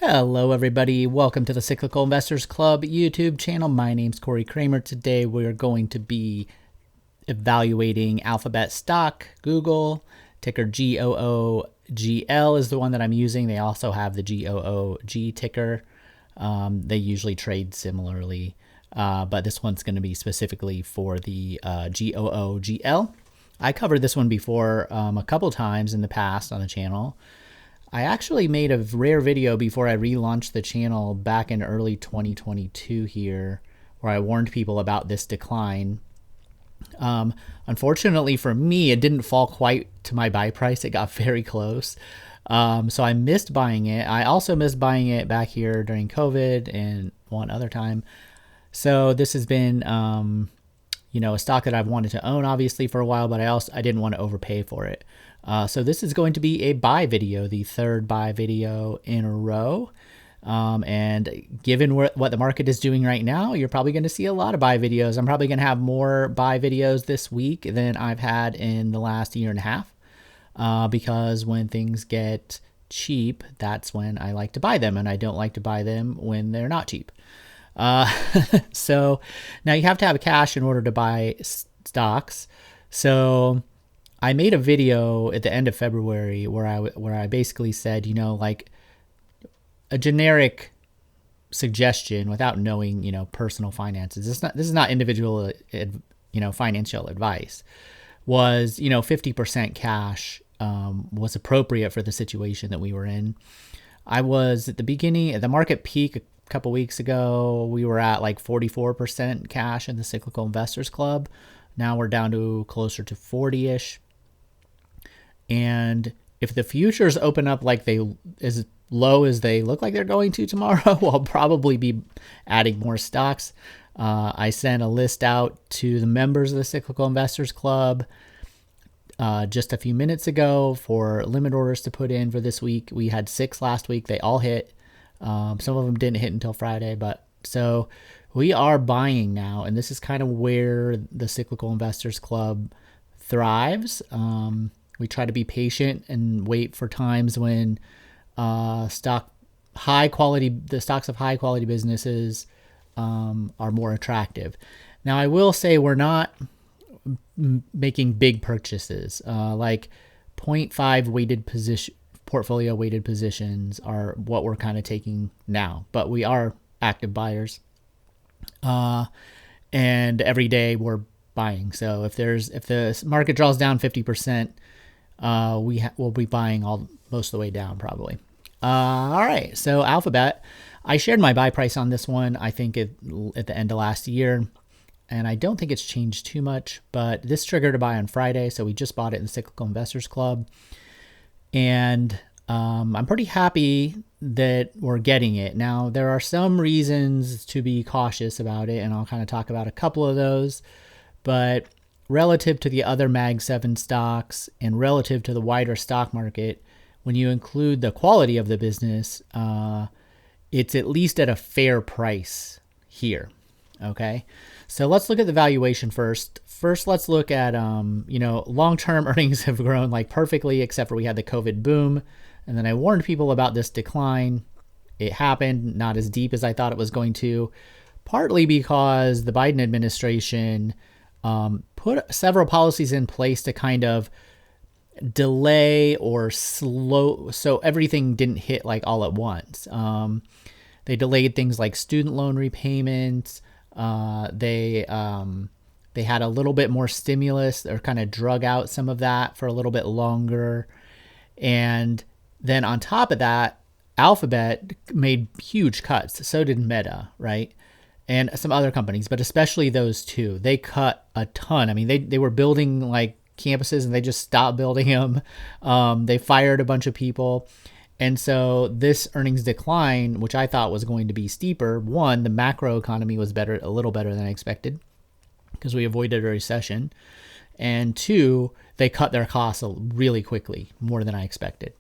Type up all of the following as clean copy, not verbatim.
Hello, everybody. Welcome to the Cyclical Investors Club YouTube channel. My name's Corey Kramer. Today, we're going to be evaluating Alphabet stock, Google, ticker GOOGL is the one that I'm using. They also have the GOOG ticker. They usually trade similarly, but this one's going to be specifically for the GOOGL. I covered this one before a couple times in the past on the channel. I actually made a rare video before I relaunched the channel back in early 2022 here, where I warned people about this decline. Unfortunately for me, it didn't fall quite to my buy price. It got very close. So I missed buying it. I also missed buying it back here during COVID and one other time. So this has been, a stock that I've wanted to own obviously for a while, but I didn't want to overpay for it. So this is going to be a buy video, the third buy video in a row. And given what the market is doing right now, you're probably going to see a lot of buy videos. I'm probably going to have more buy videos this week than I've had in the last year and a half. Because when things get cheap, that's when I like to buy them, and I don't like to buy them when they're not cheap. So now you have to have cash in order to buy stocks. So I made a video at the end of February where I basically said, like a generic suggestion without knowing, personal finances. This is not individual, financial advice. Was 50% cash was appropriate for the situation that we were in. I was at the market peak a couple weeks ago. We were at like 44% cash in the Cyclical Investors Club. Now we're down to closer to 40-ish. And if the futures open up like as low as they look like they're going to tomorrow, I'll probably be adding more stocks. I sent a list out to the members of the Cyclical Investors Club just a few minutes ago for limit orders to put in for this week. We had 6 last week. They all hit. Some of them didn't hit until Friday, but so we are buying now, and this is kind of where the Cyclical Investors Club thrives. We try to be patient and wait for times when the stocks of high quality businesses are more attractive. Now, I will say we're not making big purchases, like 0.5 portfolio weighted positions are what we're kind of taking now, but we are active buyers. And every day we're buying. So if the market draws down 50%, we'll be buying most of the way down probably. All right. So Alphabet, I shared my buy price on this one, I think at the end of last year, and I don't think it's changed too much, but this triggered a buy on Friday. So we just bought it in the Cyclical Investors Club, and I'm pretty happy that we're getting it. Now, there are some reasons to be cautious about it, and I'll kind of talk about a couple of those, but relative to the other Mag 7 stocks and relative to the wider stock market, when you include the quality of the business, it's at least at a fair price here. Okay. So let's look at the valuation first. First, let's look at, long-term earnings have grown like perfectly, except for we had the COVID boom. And then I warned people about this decline. It happened, not as deep as I thought it was going to, partly because the Biden administration put several policies in place to kind of delay or slow, so everything didn't hit like all at once. They delayed things like student loan repayments. They had a little bit more stimulus, or kind of drug out some of that for a little bit longer. And then on top of that, Alphabet made huge cuts. So did Meta, right? And some other companies, but especially those two. They cut a ton. I mean, they were building like campuses and they just stopped building them. They fired a bunch of people. And so this earnings decline, which I thought was going to be steeper, one, the macro economy was a little better than I expected because we avoided a recession. And two, they cut their costs really quickly, more than I expected.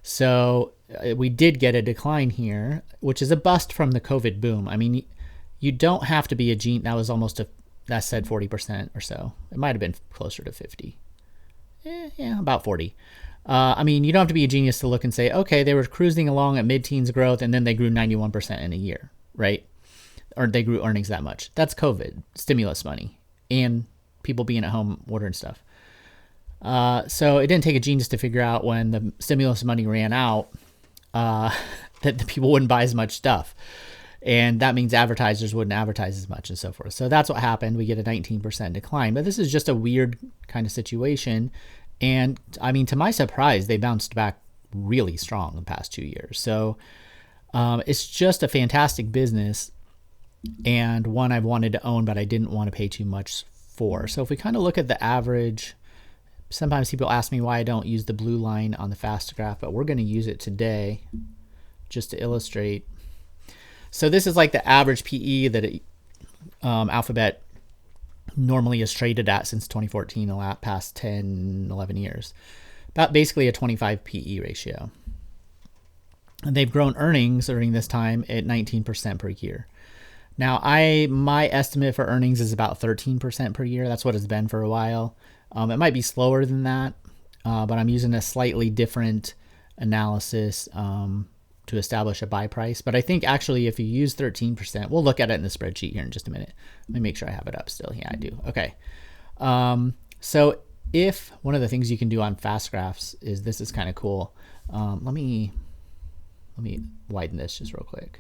So we did get a decline here, which is a bust from the COVID boom. I mean, you don't have to be a genius. That was that said 40% or so. It might have been closer to 50. Yeah, about 40. I mean, you don't have to be a genius to look and say, okay, they were cruising along at mid-teens growth and then they grew 91% in a year, right? Or they grew earnings that much. That's COVID, stimulus money, and people being at home ordering stuff. So it didn't take a genius to figure out when the stimulus money ran out that the people wouldn't buy as much stuff. And that means advertisers wouldn't advertise as much and so forth. So that's what happened. We get a 19% decline. But this is just a weird kind of situation. And I mean, to my surprise, they bounced back really strong the past 2 years. So it's just a fantastic business and one I've wanted to own, but I didn't want to pay too much for. So if we kind of look at the average, sometimes people ask me why I don't use the blue line on the fast graph, but we're going to use it today just to illustrate. So this is like the average PE that Alphabet normally is traded at since 2014, the past 10, 11 years. About basically a 25 PE ratio. And they've grown earnings during this time at 19% per year. Now, my estimate for earnings is about 13% per year. That's what it's been for a while. It might be slower than that, but I'm using a slightly different analysis to establish a buy price. But I think actually if you use 13%, we'll look at it in the spreadsheet here in just a minute. Let me make sure I have it up still. Yeah, I do. Okay. So if one of the things you can do on fast graphs is, this is kind of cool. Let me widen this just real quick.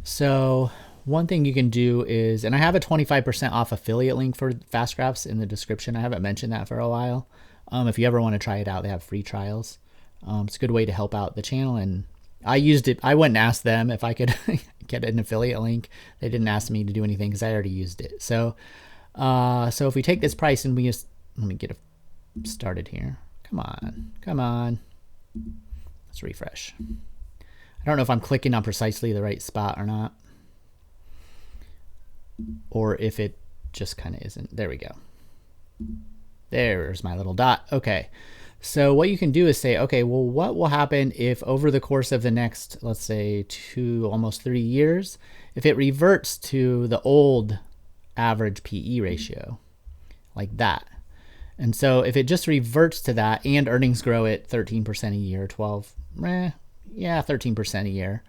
So one thing you can do is, and I have a 25% off affiliate link for fast graphs in the description. I haven't mentioned that for a while. If you ever want to try it out, they have free trials. It's a good way to help out the channel, and I used it. I went and asked them if I could get an affiliate link. They didn't ask me to do anything because I already used it. So, so if we take this price and we just, let me get it started here. Come on. Let's refresh. I don't know if I'm clicking on precisely the right spot or not, or if it just kind of isn't. There we go. There's my little dot. Okay. So what you can do is say, okay, well, what will happen if over the course of the next, let's say almost 3 years, if it reverts to the old average PE ratio like that? And so if it just reverts to that and earnings grow at 13% a year, 13% a year.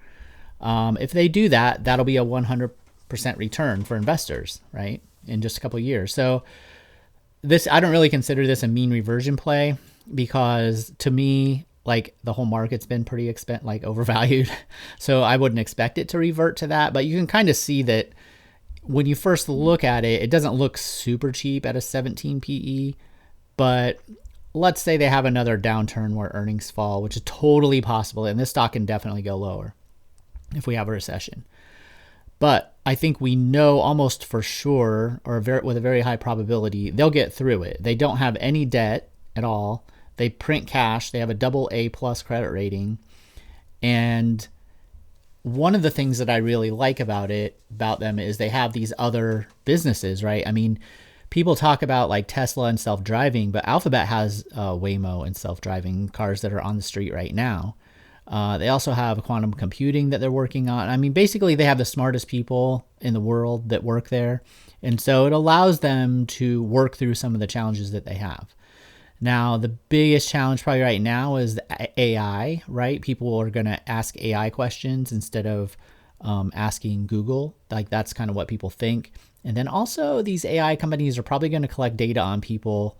If they do that, that'll be a 100% return for investors, right? In just a couple of years. So this, I don't really consider this a mean reversion play, because to me, like, the whole market's been pretty overvalued. So I wouldn't expect it to revert to that, but you can kind of see that when you first look at it, it doesn't look super cheap at a 17 PE, but let's say they have another downturn where earnings fall, which is totally possible. And this stock can definitely go lower if we have a recession. But I think we know almost for sure, or with a very high probability, they'll get through it. They don't have any debt at all. They print cash. They have a AA+ credit rating. And one of the things that I really like about them is they have these other businesses, right? I mean, people talk about like Tesla and self-driving, but Alphabet has Waymo and self-driving cars that are on the street right now. They also have quantum computing that they're working on. I mean, basically they have the smartest people in the world that work there. And so it allows them to work through some of the challenges that they have. Now, the biggest challenge probably right now is the AI, right? People are going to ask AI questions instead of asking Google. Like, that's kind of what people think. And then also these AI companies are probably going to collect data on people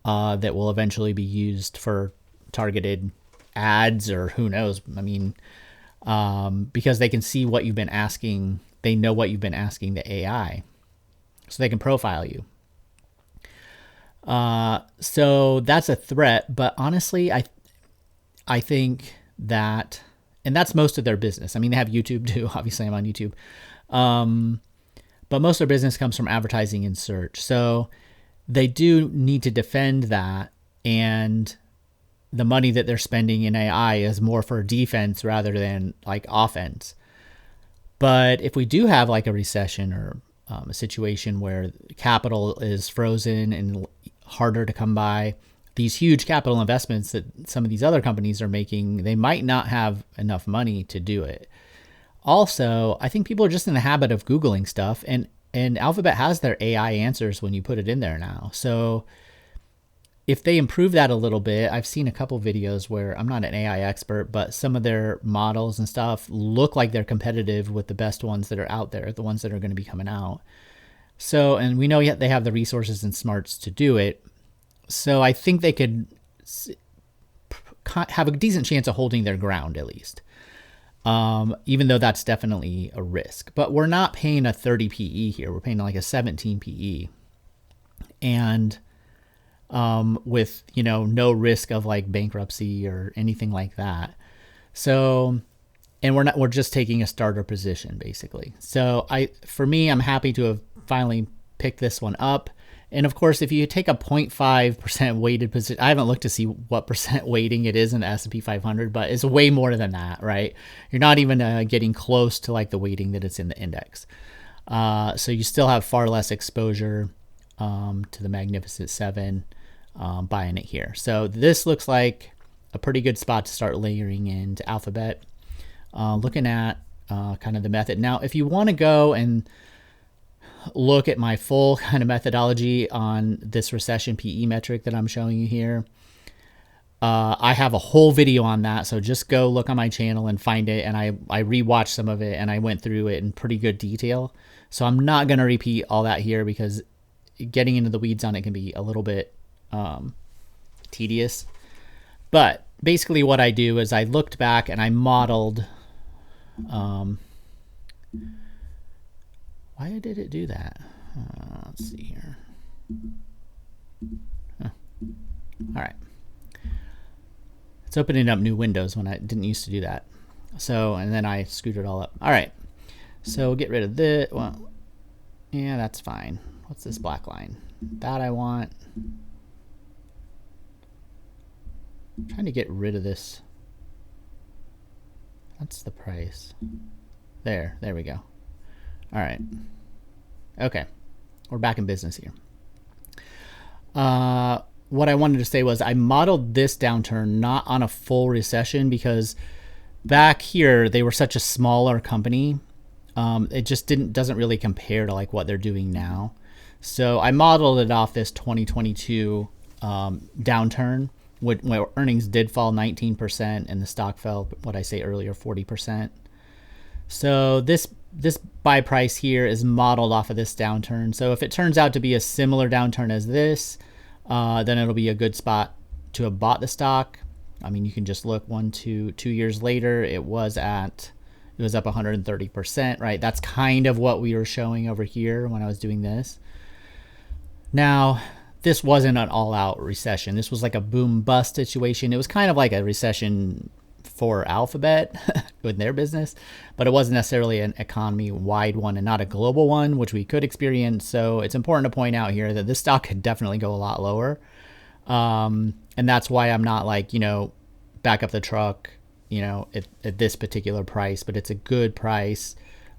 that will eventually be used for targeted ads, or who knows. I mean, because they can see what you've been asking. They know what you've been asking the AI, so they can profile you. So that's a threat, but honestly, I think that, and that's most of their business. I mean, they have YouTube too. Obviously I'm on YouTube. But most of their business comes from advertising and search. So they do need to defend that. And the money that they're spending in AI is more for defense rather than like offense. But if we do have like a recession or a situation where capital is frozen and harder to come by, these huge capital investments that some of these other companies are making, they might not have enough money to do it. Also, I think people are just in the habit of Googling stuff, and Alphabet has their AI answers when you put it in there now. So if they improve that a little bit, I've seen a couple videos where I'm not an AI expert, but some of their models and stuff look like they're competitive with the best ones that are out there, the ones that are going to be coming out. So, and we know they have the resources and smarts to do it. So I think they could have a decent chance of holding their ground at least. Even though that's definitely a risk. But we're not paying a 30 PE here. We're paying like a 17 PE. And with, you know, no risk of like bankruptcy or anything like that. So, and we're just taking a starter position basically. So for me, I'm happy to have finally picked this one up. And of course, if you take a 0.5% weighted position, I haven't looked to see what percent weighting it is in the S&P 500, but it's way more than that, right? You're not even getting close to like the weighting that it's in the index. So you still have far less exposure to the Magnificent Seven buying it here. So this looks like a pretty good spot to start layering into Alphabet. Looking at kind of the method. Now, if you want to go and look at my full kind of methodology on this recession PE metric that I'm showing you here, I have a whole video on that. So just go look on my channel and find it. And I rewatched some of it and I went through it in pretty good detail. So I'm not going to repeat all that here because getting into the weeds on it can be a little bit tedious. But basically what I do is I looked back and I modeled, why did it do that? Let's see here. All right. It's opening up new windows when I didn't used to do that. So, and then I screwed it all up. All right. So get rid of this. Well, yeah, that's fine. What's this black line? That I want. I'm trying to get rid of this. That's the price. There we go. All right. Okay. We're back in business here. What I wanted to say was I modeled this downturn not on a full recession because back here they were such a smaller company. It just doesn't really compare to like what they're doing now. So I modeled it off this 2022 downturn where earnings did fall 19% and the stock fell, what I say earlier, 40%. So this buy price here is modeled off of this downturn. So if it turns out to be a similar downturn as this, then it'll be a good spot to have bought the stock. I mean, you can just look 2 years later, it was up 130%, right? That's kind of what we were showing over here when I was doing this. Now, this wasn't an all-out recession. This was like a boom-bust situation. It was kind of like a recession for Alphabet with their business, but it wasn't necessarily an economy-wide one and not a global one, which we could experience. So it's important to point out here that this stock could definitely go a lot lower. And that's why I'm not like, back up the truck, at this particular price, but it's a good price.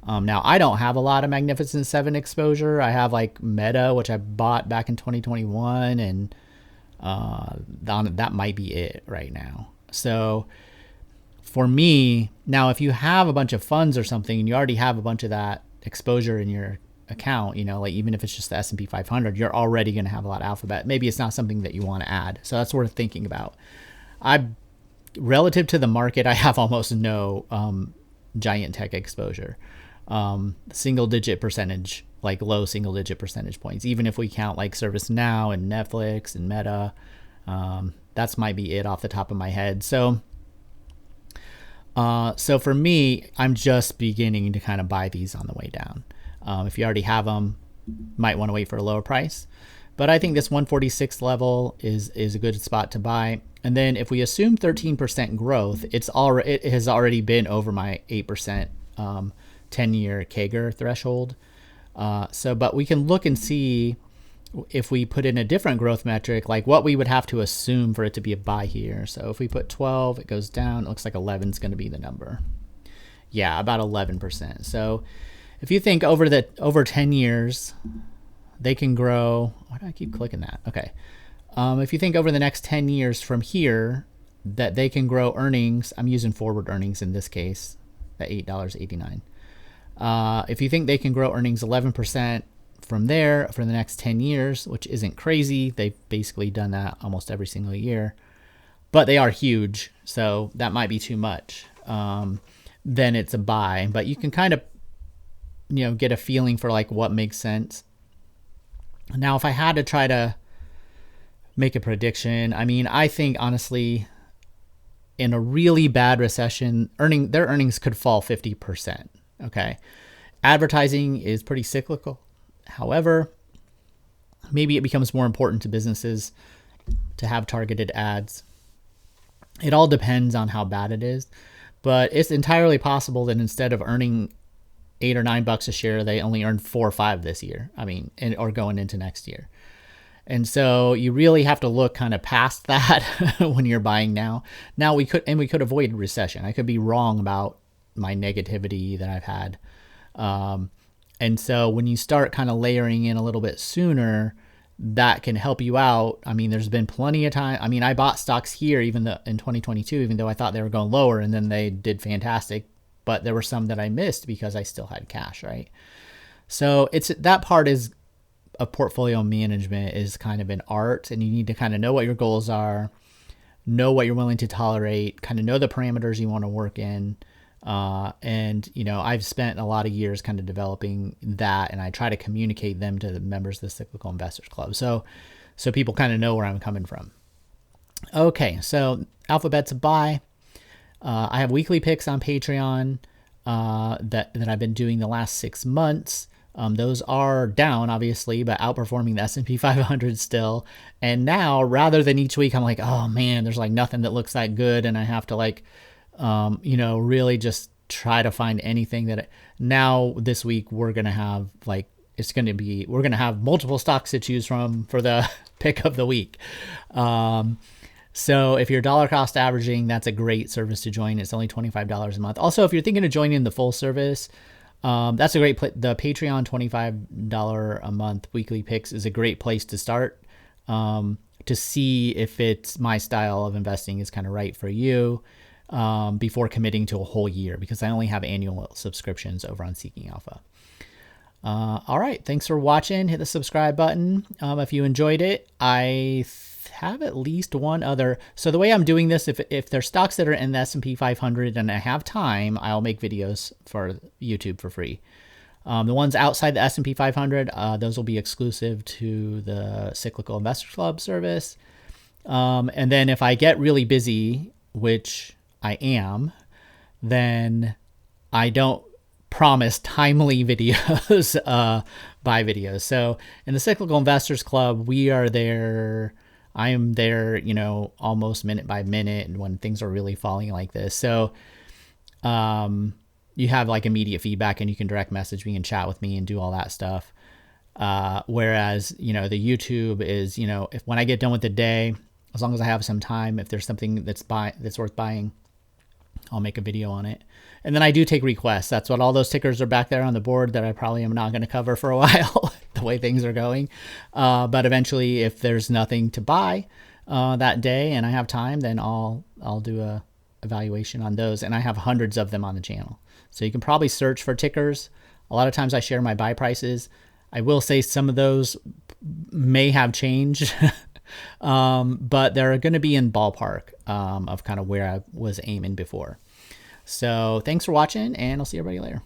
Now, I don't have a lot of Magnificent Seven exposure. I have like Meta, which I bought back in 2021, and that might be it right now. So for me, now, if you have a bunch of funds or something and you already have a bunch of that exposure in your account, like even if it's just the S&P 500, you're already going to have a lot of Alphabet. Maybe it's not something that you want to add. So that's worth thinking about. Relative to the market, I have almost no giant tech exposure. Single digit percentage, like low single digit percentage points. Even if we count like ServiceNow and Netflix and Meta, that's might be it off the top of my head. So for me, I'm just beginning to kind of buy these on the way down. If you already have them, might want to wait for a lower price. But I think this 146 level is a good spot to buy. And then if we assume 13% growth, it has already been over my 8% 10-year CAGR threshold. But we can look and see if we put in a different growth metric, like what we would have to assume for it to be a buy here. So if we put 12, it goes down. It looks like 11 is going to be the number. Yeah, about 11%. So if you think over 10 years, they can grow. Why do I keep clicking that? Okay. If you think over the next 10 years from here that they can grow earnings, I'm using forward earnings in this case, at $8.89. If you think they can grow earnings 11% from there for the next 10 years, which isn't crazy. They've basically done that almost every single year, but they are huge. So that might be too much. Then it's a buy, but you can kind of, get a feeling for like what makes sense. Now, if I had to try to make a prediction, I think honestly, in a really bad recession, their earnings could fall 50%. Okay. Advertising is pretty cyclical. However, maybe it becomes more important to businesses to have targeted ads. It all depends on how bad it is, but it's entirely possible that instead of earning $8 or $9 a share, they only earned 4 or 5 this year. Or going into next year. And so you really have to look kind of past that when you're buying now. Now we could avoid recession. I could be wrong about my negativity that I've had. And so when you start kind of layering in a little bit sooner, that can help you out. There's been plenty of time. I bought stocks here in 2022, even though I thought they were going lower, and then they did fantastic. But there were some that I missed because I still had cash, right? So that part is of portfolio management is kind of an art, and you need to kind of know what your goals are, know what you're willing to tolerate, kind of know the parameters you want to work in. And I've spent a lot of years kind of developing that, and I try to communicate them to the members of the Cyclical Investors Club. So people kind of know where I'm coming from. Okay. So Alphabet's a buy. I have weekly picks on Patreon, that I've been doing the last 6 months. Those are down, obviously, but outperforming the S&P 500 still. And now, rather than each week, I'm like, oh man, there's like nothing that looks that good, and I have to like, really just try to find anything now this week we're going to have we're going to have multiple stocks to choose from for the pick of the week. So if you're dollar cost averaging, that's a great service to join. It's only $25 a month. Also, if you're thinking of joining the full service, that's a great the Patreon $25 a month weekly picks is a great place to start, to see if it's my style of investing is kind of right for you, before committing to a whole year, because I only have annual subscriptions over on Seeking Alpha. All right. Thanks for watching. Hit the subscribe button. If you enjoyed it, I have at least one other. So the way I'm doing this, if there's stocks that are in the S&P 500 and I have time, I'll make videos for YouTube for free. The ones outside the S&P 500, those will be exclusive to the Cyclical Investors Club service. And then if I get really busy, which I am, then I don't promise timely videos, buy videos. So in the Cyclical Investors Club, we are there. I am there, almost minute by minute, and when things are really falling like this. So, you have like immediate feedback, and you can direct message me and chat with me and do all that stuff. Whereas, the YouTube is, if when I get done with the day, as long as I have some time, if there's something that's worth buying, I'll make a video on it. And then I do take requests. That's what all those tickers are back there on the board that I probably am not going to cover for a while, the way things are going. But eventually, if there's nothing to buy that day and I have time, then I'll do a evaluation on those. And I have hundreds of them on the channel. So you can probably search for tickers. A lot of times I share my buy prices. I will say some of those may have changed, but they're going to be in ballpark of kind of where I was aiming before. So thanks for watching, and I'll see everybody later.